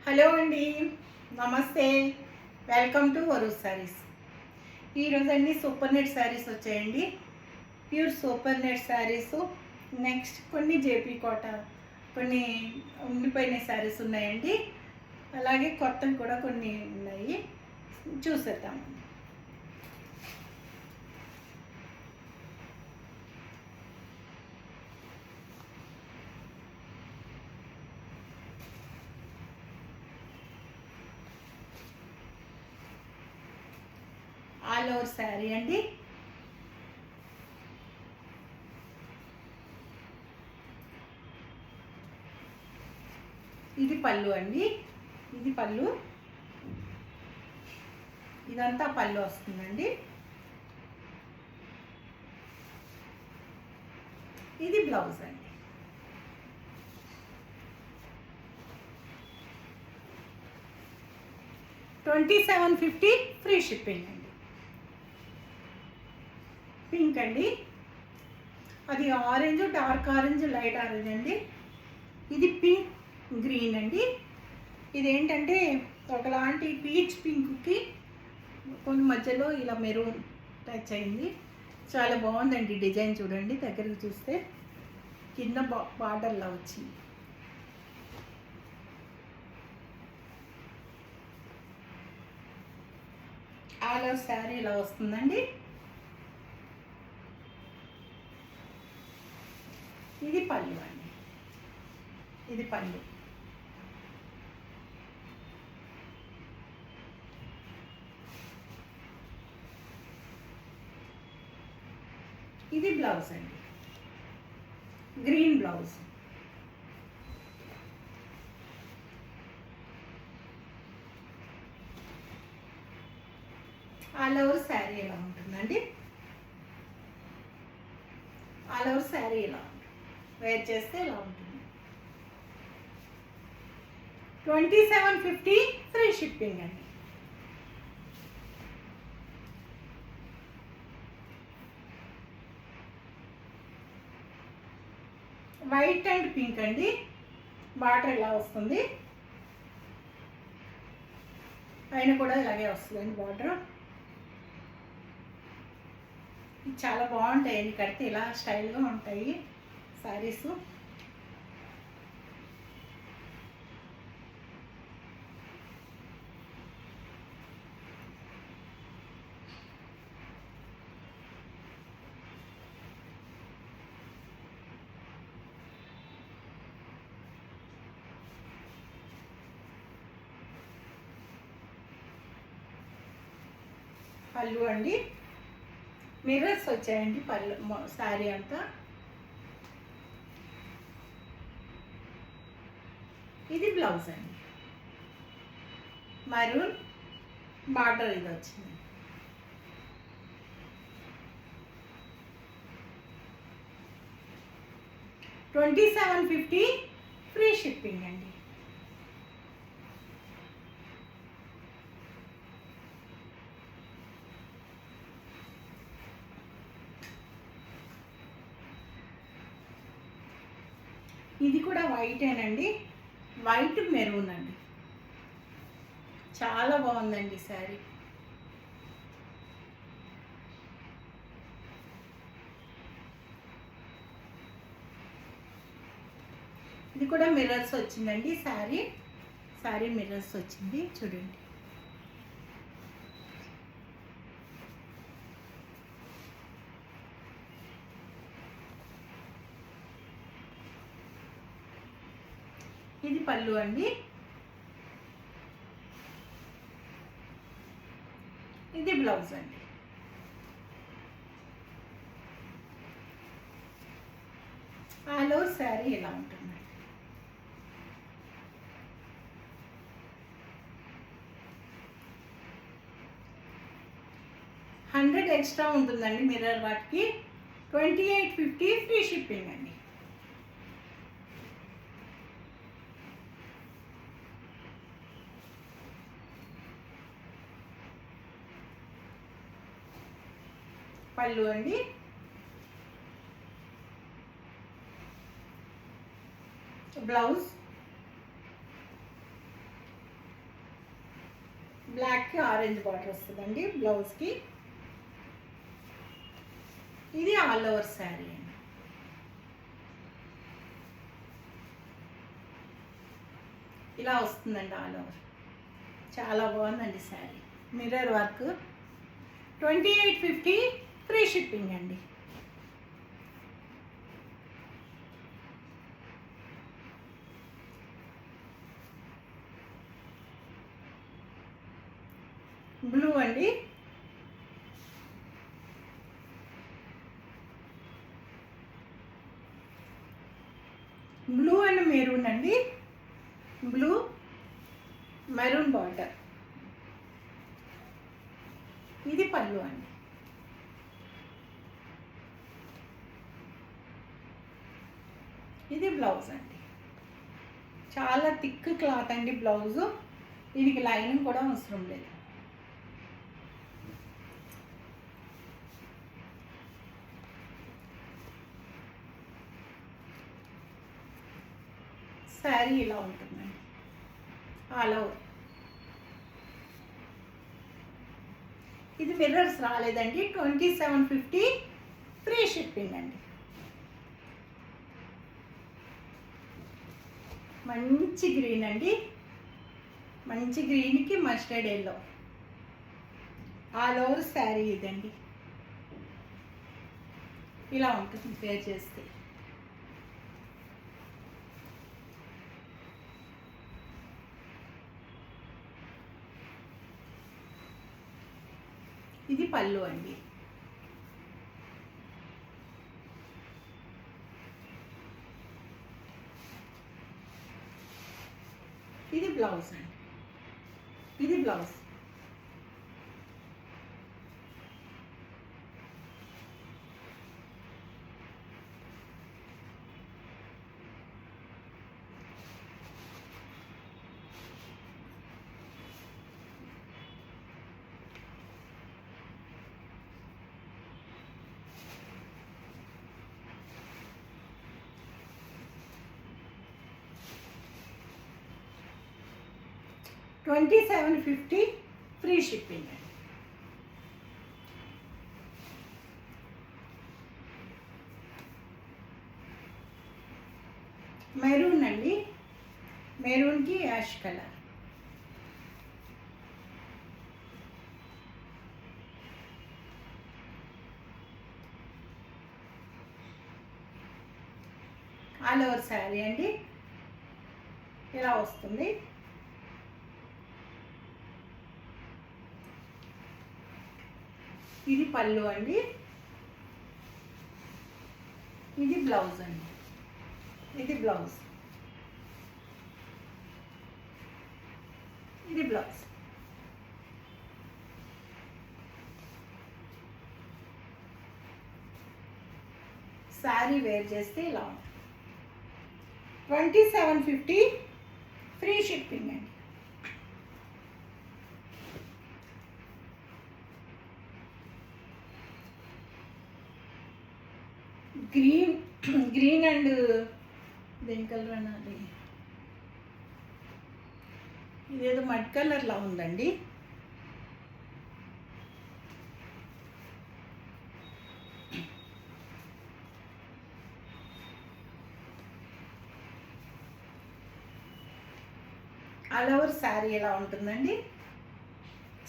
Hello అండి, నమస్తే. Welcome to Varus saris. ఈరోజు అన్ని సూపర్ నెట్ శారీస్ వచ్చాయండి. Pure super net saris. Next కొన్ని జేపీ కోట, కొన్ని ఉండిపోయిన శారీస్ ఉన్నాయండి. అలాగే కొత్తవి కూడా కొన్ని ఉన్నాయి, చూసేద్దాం. ఆల్ ఓవర్ శారీ అండి. ఇది పళ్ళు అండి, ఇది పళ్ళు, ఇదంతా పళ్ళు వస్తుందండి. ఇది బ్లౌజ్ అండి. $27.50 ఫ్రీ షిప్పింగ్ అండి. పింక్ అండి, అది orange, dark orange, light orange అండి. ఇది పింక్ గ్రీన్ అండి. ఇదేంటంటే ఒకలాంటి పీచ్ పింక్కి కొన్ని మధ్యలో ఇలా మెరూన్ టచ్ అయింది. చాలా బాగుందండి డిజైన్. చూడండి దగ్గరికి చూస్తే కింద బార్డర్లా వచ్చింది. ఆల్ ఓవర్ శారీ ఇలా వస్తుందండి. ఇది పళ్ళు అండి, ఇది పళ్ళు. ఇది బ్లౌజ్ అండి, green blouse. All over sari ఎలా ఉంటుందండి. ఆల్ ఓవర్ శారీ ఎలా ఉంటుంది, వేర్ చేస్తే ఇలా ఉంటుంది. $27.50 ఫ్రీ షిప్పింగ్ అండి. వైట్ అండ్ పింక్ అండి. బార్డర్ ఇలా వస్తుంది, పైన కూడా ఇలాగే వస్తుందండి బార్డర్. చాలా బాగుంటాయండి, కడితే ఇలా స్టైల్గా ఉంటాయి శారీస్. పళ్ళు అండి, మిర్రర్స్ వచ్చాయండి పళ్ళు శారీ అంతా. ఇది బ్లౌజ్ అండి, మరూన్ బార్డర్ ఇది వచ్చింది. $27.50 ఫ్రీ షిప్పింగ్ అండి. ఇది కూడా వైటేనండి, వైట్ మెరూన్ అండి. చాలా బాగుందండి శారీ. ఇది కూడా మిర్రర్స్ వచ్చిందండి శారీ. శారీ మిర్రర్స్ వచ్చింది చూడండి. ఇది పళ్ళు అండి, ఇది బ్లౌజ్ అండి. ఆల్ ఓవర్ శారీ ఎలా ఉంటుంది. 100 ఎక్స్ట్రా ఉంటుందండి మిర్రర్ వాటికి. $28.50 ఫ్రీ షిప్పింగ్ అండి. పళ్ళు అండి, బ్లౌజ్. బ్లాక్కి ఆరెంజ్ బార్డర్ వస్తుందండి బ్లౌజ్కి. ఇది ఆల్ ఓవర్ శారీ అండి. ఇలా వస్తుందండి ఆల్ ఓవర్. చాలా బాగుందండి sari. Mirror work. 2850 free shipping అండి. బ్లూ అండి. బ్లూ అండ్ మెరూన్ అండి. Blue maroon border. ఇది పళ్ళు అండి. ఇది బ్లౌజ్ అండి. చాలా థిక్ క్లాత్ అండి బ్లౌజు. దీనికి లైనింగ్ కూడా అవసరం లేదు. శారీ ఇలా ఉంటుందండి ఆల్ ఓవర్. ఇది మిర్రర్స్ రాలేదండి. 2750 ఫ్రీ షిప్పింగ్ అండి. మంచి గ్రీన్ అండి. మంచి గ్రీన్కి mustard yellow. All over sari ఇదండి. ఇలా ఉంటుంది వేర్ చేస్తే. ఇది పళ్ళు అండి. ఇది బ్లౌజ్ అండి. ఇది బ్లౌజ్. $2750 ఫ్రీ షిప్పింగ్ అండి. మెరూన్ అండి. మెరూన్కి ash colour. All over sari అండి. ఇలా వస్తుంది. ఇది పళ్ళు అండి. ఇది బ్లౌజ్ అండి. ఇది బ్లౌజ్. ఇది బ్లౌజ్. శారీ వేర్ చేస్తే ఇలా ఉంటుంది. 2750 ఫ్రీ షిప్పింగ్ అండి. గ్రీన్ అండ్ దేని కలర్ అన్నది, ఇదేదో మడ్ కలర్లా ఉందండి. ఆల్ ఓవర్ శారీ ఎలా ఉంటుందండి.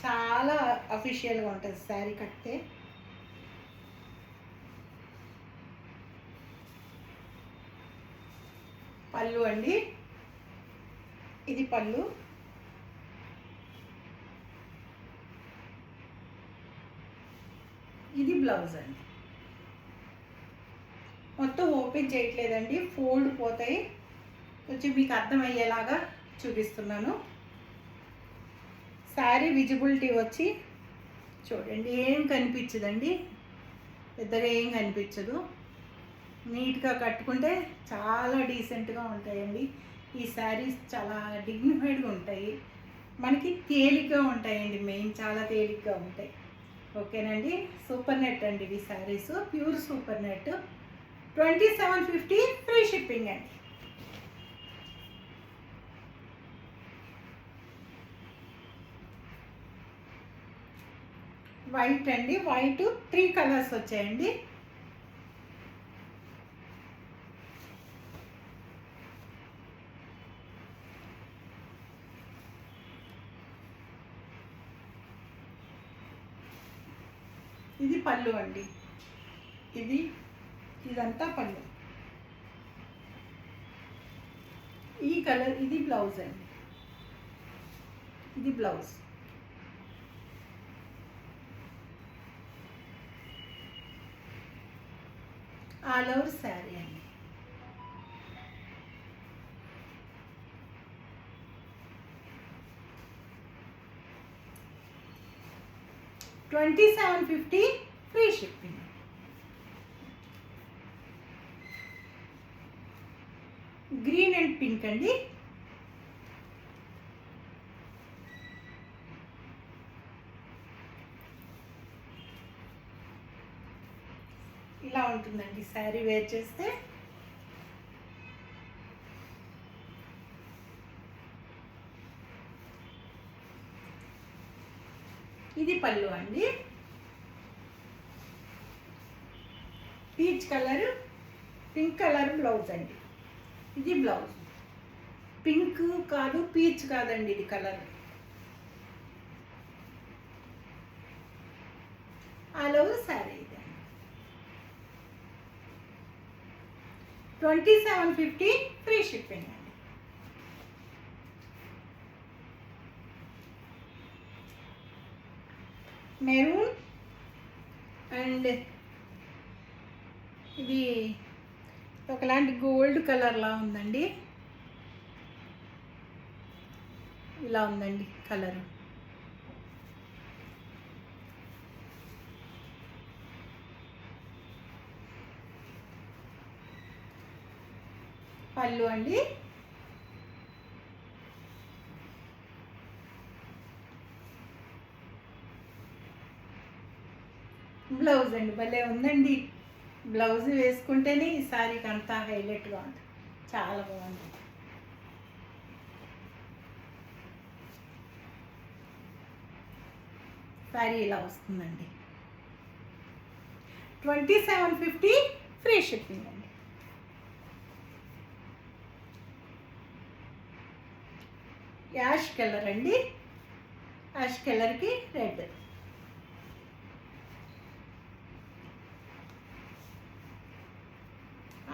చాలా అఫీషియల్గా ఉంటుంది శారీ కట్టే. పళ్ళు అండి. ఇది పళ్ళు. ఇది బ్లౌజ్ అండి. మొత్తం ఓపెన్ చేయట్లేదండి, ఫోల్డ్ పోతాయి. కొంచెం మీకు అర్థమయ్యేలాగా చూపిస్తున్నాను. శారీ విజిబిలిటీ వచ్చి చూడండి, ఏం కనిపించదండి, పెద్దగా ఏం కనిపించదు. నీట్గా కట్టుకుంటే చాలా డీసెంట్గా ఉంటాయండి. ఈ శారీస్ చాలా డిగ్నిఫైడ్గా ఉంటాయి, మనకి తేలిగ్గా ఉంటాయండి. మెయిన్ చాలా తేలిగ్గా ఉంటాయి. ఓకేనండి. సూపర్ నెట్ అండి ఇవి saris, pure super net. 2750 free shipping అండి. వైట్ అండి, వైట్ 3 కలర్స్ వచ్చాయండి. ఇది పళ్ళు అండి, ఇదంతా పళ్ళు. ఈ కలర్ ఇది బ్లౌజ్ అండి, ఇది బ్లౌజ్. ఆల్ ఓవర్ శారీ అండి. $27.50 free shipping. Green and pink అండి. ఇలా ఉంటుందండి శారీ వేర్ చేస్తే. ఇది పళ్ళు అండి, peach colour, pink colour blouse అండి. ఇది బ్లౌజ్. పింక్ కాదు, పీచ్ కాదండి, ఇది కలర్. ఆల్ ఓవర్ శారీ ఇది. $27.50 ఫ్రీ షిప్పింగ్ అండి. మెరూన్ అండ్ ఇది ఒకలాంటి గోల్డ్ కలర్లా ఉందండి. ఇలా ఉందండి కలర్. పళ్ళు అండి. బ్లౌజ్ అండి, భలే ఉందండి. బ్లౌజ్ వేసుకుంటేనే ఈ శారీకి అంతా హైలైట్గా ఉంటుంది, చాలా బాగుంది. శారీ ఇలా వస్తుందండి. $27.50 ఫ్రీ షిప్పింగ్ అండి. యాష్ కలర్ అండి, యాష్ కలర్కి రెడ్.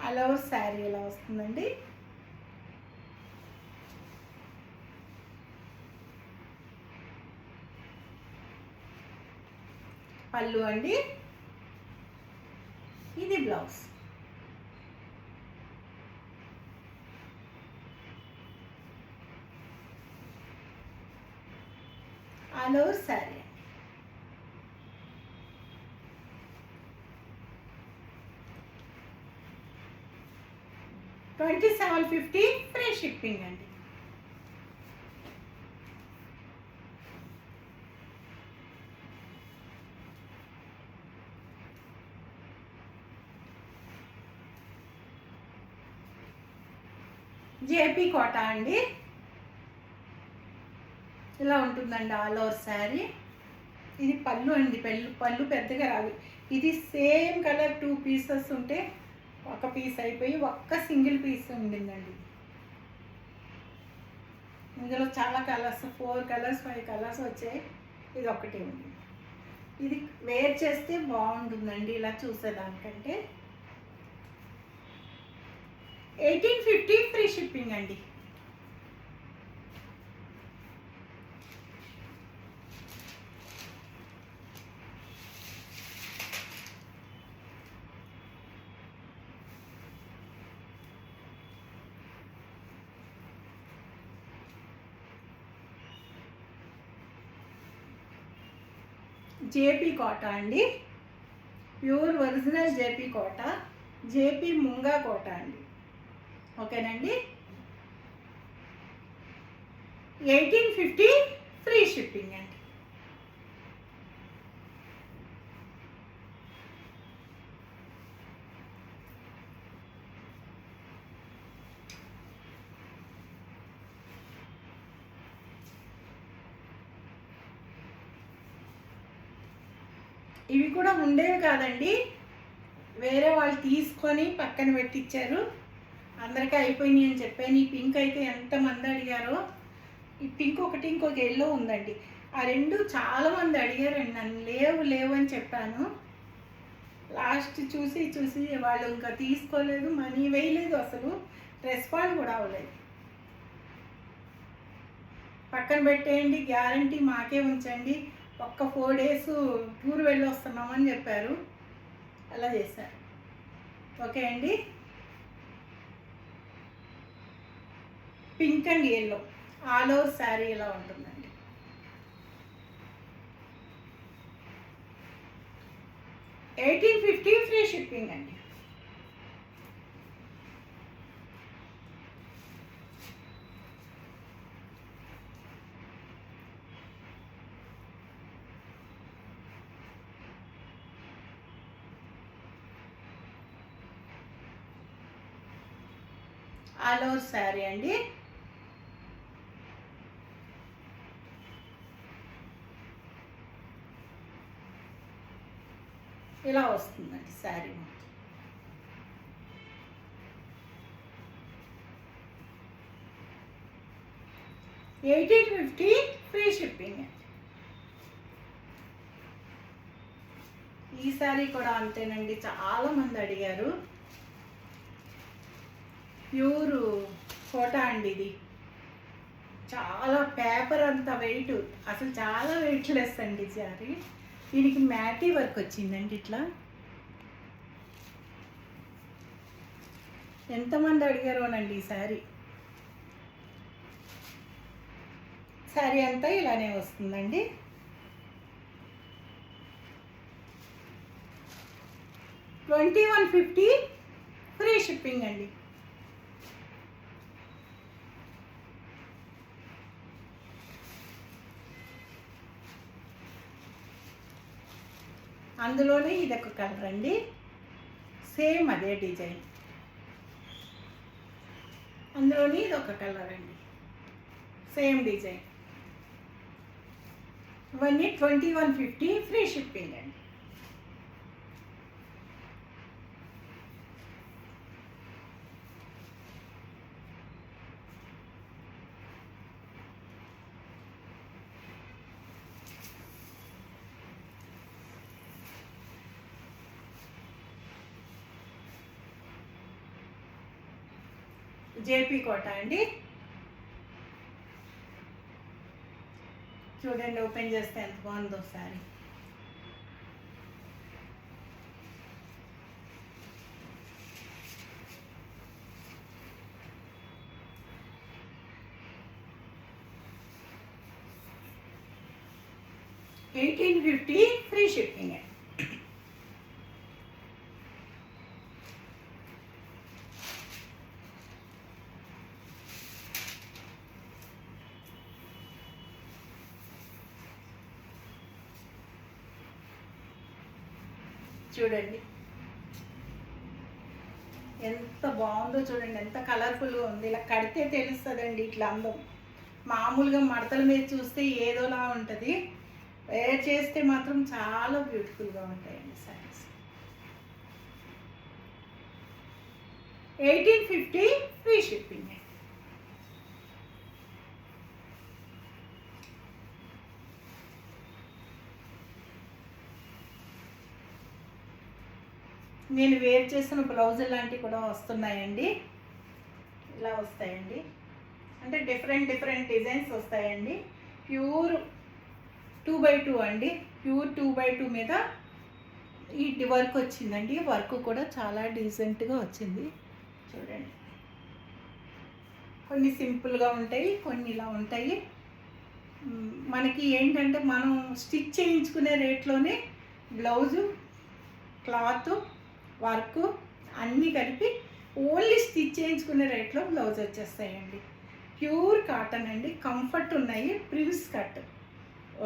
ఆల్ ఓవర్ శారీ ఇలా వస్తుందండి. పళ్ళు అండి, ఇది blouse. All over sari. $27.50 free shipping అండి. జేపీ కోట అండి. ఇలా ఉంటుందండి ఆల్ ఓవర్ శారీ. ఇది పళ్ళు అండి, పళ్ళు పెద్దగా రాదు. ఇది సేమ్ కలర్ 2 పీసెస్ ఉంటే ఒక పీస్ అయిపోయి ఒక్క సింగిల్ పీస్ ఉండిందండి. ఇందులో చాలా కలర్స్, 4 కలర్స్ 5 కలర్స్ వచ్చాయి, ఇది ఒకటి ఉంది. ఇది వేర్ చేస్తే బాగుంటుందండి ఇలా చూసేదానికంటే. $18.50 ఫ్రీ షిప్పింగ్ అండి. జేపీ కోట అండి, ప్యూర్ ఒరిజినల్ జేపీ కోట, జేపీ ముంగా కోట అండి. ఓకేనండి. 18.50 ఫ్రీ షిప్పింగ్ అండి. ఇవి కూడా ఉండేవి కాదండి, వేరే వాళ్ళు తీసుకొని పక్కన పెట్టించారు. అందరికీ అయిపోయినాయి అని చెప్పాను. ఈ పింక్ అయితే ఎంతమంది అడిగారో. ఈ పింక్ ఒకటి, ఇంకొక ఎల్లో ఉందండి. ఆ రెండు చాలామంది అడిగారండి నన్ను. లేవు లేవు అని చెప్పాను. లాస్ట్ చూసి చూసి వాళ్ళు ఇంకా తీసుకోలేదు, మనీ వేయలేదు, అసలు రెస్పాండ్ కూడా అవ్వలేదు. పక్కన పెట్టేయండి, గ్యారంటీ మాకే ఉంచండి, ఒక్క 4 days టూర్ వెళ్ళి వస్తున్నామని చెప్పారు. అలా చేశారు. ఓకే అండి. Pink and yellow all over sari ఇలా ఉంటుందండి. $1850 ఫ్రీ షిప్పింగ్ అండి. ఆల్ ఓవర్ శారీ అండి. ఇలా వస్తుందండి శారీ మొత్తం. $1850 ఫ్రీ షిప్పింగ్ అండి. ఈ శారీ కూడా అంతేనండి, చాలామంది అడిగారు. ప్యూర్ కోటా అండి ఇది. చాలా పేపర్ అంత వెయిట్, అసలు చాలా వెయిట్లెస్ అండి శారీ. దీనికి మ్యాటీ వర్క్ వచ్చిందండి ఇట్లా. ఎంతమంది అడిగారోనండి ఈ శారీ. శారీ అంతా ఇలానే వస్తుందండి. $2150 ఫ్రీ షిప్పింగ్ అండి. అందులోనే ఇదొక కలర్ అండి, సేమ్ అదే డిజైన్. అందులోని ఇదొక కలర్ అండి, సేమ్ డిజైన్. ఇవన్నీ $2150 ఫ్రీ షిప్పింగ్ అండి. జేపీ కోట అండి. చూడండి, ఓపెన్ చేస్తే ఎంత బాగుందో సారీ. $1850 free shipping. చూడండి ఎంత బాగుందో, చూడండి ఎంత కలర్ఫుల్గా ఉంది. ఇలా కడితే తెలుస్తుందండి ఇట్లా అందం. మామూలుగా మడతల మీద చూస్తే ఏదోలా ఉంటుంది, వేర్ చేస్తే మాత్రం చాలా బ్యూటిఫుల్గా ఉంటాయండి శారీస్. $1850 free shipping. నేను వేర్ చేసిన బ్లౌజులు లాంటివి కూడా వస్తున్నాయండి. ఇలా వస్తాయండి, అంటే డిఫరెంట్ డిజైన్స్ వస్తాయండి. ప్యూర్ 2x2 అండి, ప్యూర్ 2x2 మీద ఈ వర్క్ వచ్చిందండి. వర్క్ కూడా చాలా డీసెంట్గా వచ్చింది. చూడండి, కొన్ని సింపుల్గా ఉంటాయి, కొన్ని ఇలా ఉంటాయి. మనకి ఏంటంటే మనం స్టిచ్ చేయించుకునే రేట్లోనే బ్లౌజు, క్లాత్, వర్క్ అన్నీ కలిపి ఓన్లీ స్టిచ్ చేయించుకునే రేట్లో బ్లౌజ్ వచ్చేస్తాయండి. ప్యూర్ కాటన్ అండి, కంఫర్ట్ ఉన్నాయి, ప్రిన్స్ కట్.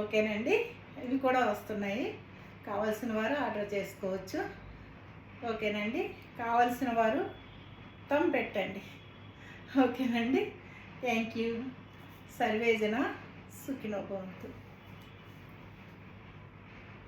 ఓకేనండి, ఇవి కూడా వస్తున్నాయి. కావాల్సిన వారు ఆర్డర్ చేసుకోవచ్చు. ఓకేనండి, కావాల్సిన వారు థంబ్ పెట్టండి. ఓకేనండి, థ్యాంక్ యూ. సర్వేజన సుఖినో భవంతు.